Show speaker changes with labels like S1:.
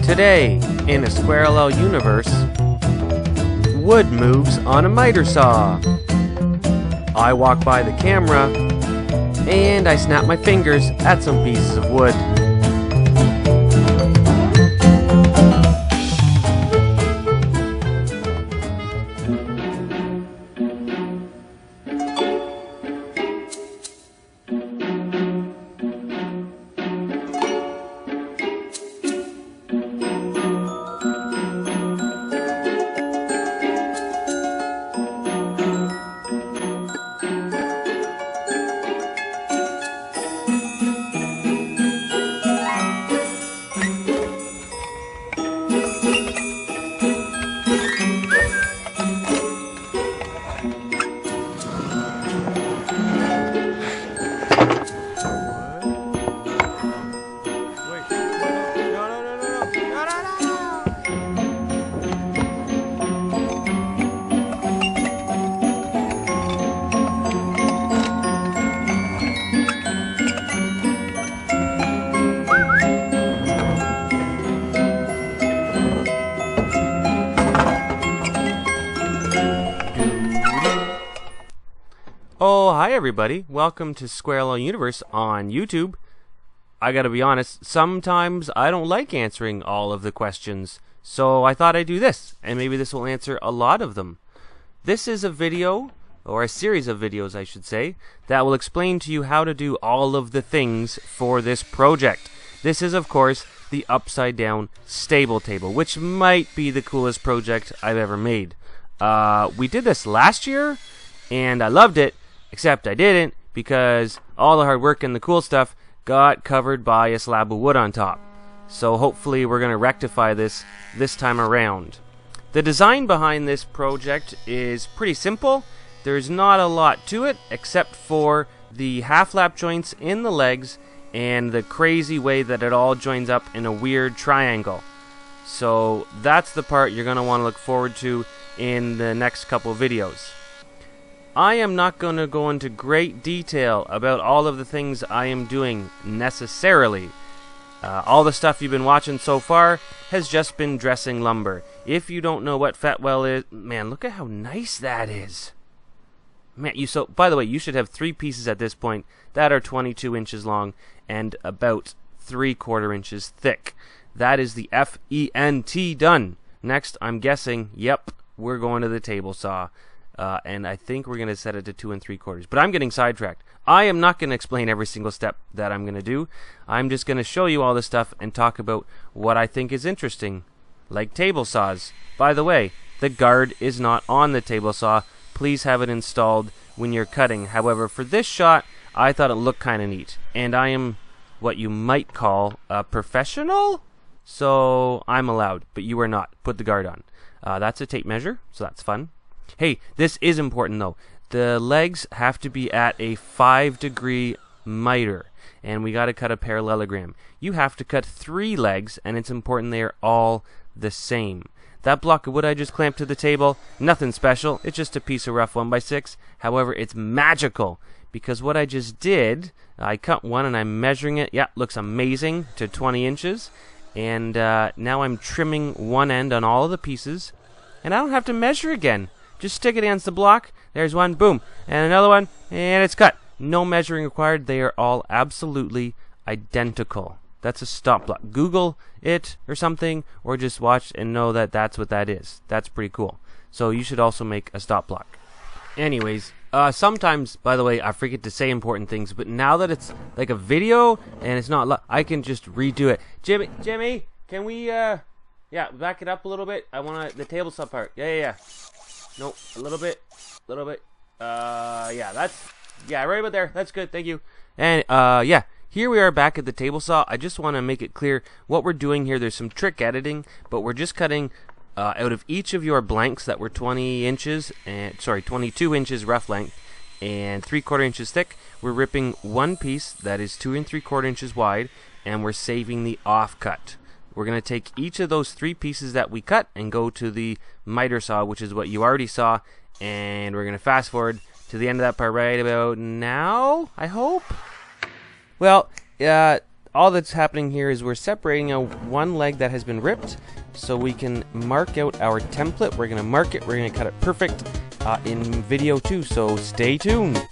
S1: Today, in a Squirrel universe, wood moves on a miter saw. I walk by the camera, and I snap my fingers at some pieces of wood. Oh, hi everybody. Welcome to Squirrel Universe on YouTube. I gotta be honest, sometimes I don't like answering all of the questions, so I thought I'd do this, and maybe this will answer a lot of them. This is a video, or a series of videos I should say, that will explain to you how to do all of the things for this project. This is, of course, the upside down stable table, which might be the coolest project I've ever made. We did this last year, and I loved it. Except I didn't, because all the hard work and the cool stuff got covered by a slab of wood on top. So hopefully we're going to rectify this time around. The design behind this project is pretty simple. There's not a lot to it, except for the half-lap joints in the legs and the crazy way that it all joins up in a weird triangle. So that's the part you're going to want to look forward to in the next couple videos. I am not going to go into great detail about all of the things I am doing necessarily. All the stuff you've been watching so far has just been dressing lumber. If you don't know what Fetwell is, man, look at how nice that is. Man, by the way, you should have 3 pieces at this point that are 22 inches long and about 3/4 inches thick. That is the FENT done. Next, I'm guessing, yep, we're going to the table saw. And I think we're going to set it to 2 3/4. But I'm getting sidetracked. I am not going to explain every single step that I'm going to do. I'm just going to show you all this stuff and talk about what I think is interesting, like table saws. By the way, the guard is not on the table saw. Please have it installed when you're cutting. However, for this shot, I thought it looked kind of neat. And I am what you might call a professional, so I'm allowed, but you are not. Put the guard on. That's a tape measure, so that's fun. Hey, this is important though. The legs have to be at a 5-degree miter, and we got to cut a parallelogram. You have to cut 3 legs, and it's important they are all the same. That block of wood I just clamped to the table, nothing special. It's just a piece of rough 1x6. However, it's magical because what I just did, I cut one and I'm measuring it. Yeah, looks amazing to 20 inches. And now I'm trimming one end on all of the pieces, and I don't have to measure again. Just stick it against the block. There's one, boom, and another one, and it's cut. No measuring required. They are all absolutely identical. That's a stop block. Google it or something, or just watch and know that that's what that is. That's pretty cool. So you should also make a stop block. Anyways, sometimes, by the way, I forget to say important things, but now that it's like a video and it's not, I can just redo it. Jimmy, can we, yeah, back it up a little bit? I want the table saw part. Yeah. Nope, a little bit. Yeah, right about there. That's good, thank you. And, yeah, here we are back at the table saw. I just want to make it clear what we're doing here. There's some trick editing, but we're just cutting out of each of your blanks that were 22 inches rough length and 3/4 inches thick. We're ripping one piece that is 2 3/4 inches wide, and we're saving the offcut. We're going to take each of those 3 pieces that we cut and go to the miter saw, which is what you already saw, and we're going to fast forward to the end of that part right about now, I hope. Well, all that's happening here is we're separating out one leg that has been ripped so we can mark out our template. We're going to mark it, we're going to cut it perfect in video 2, so stay tuned.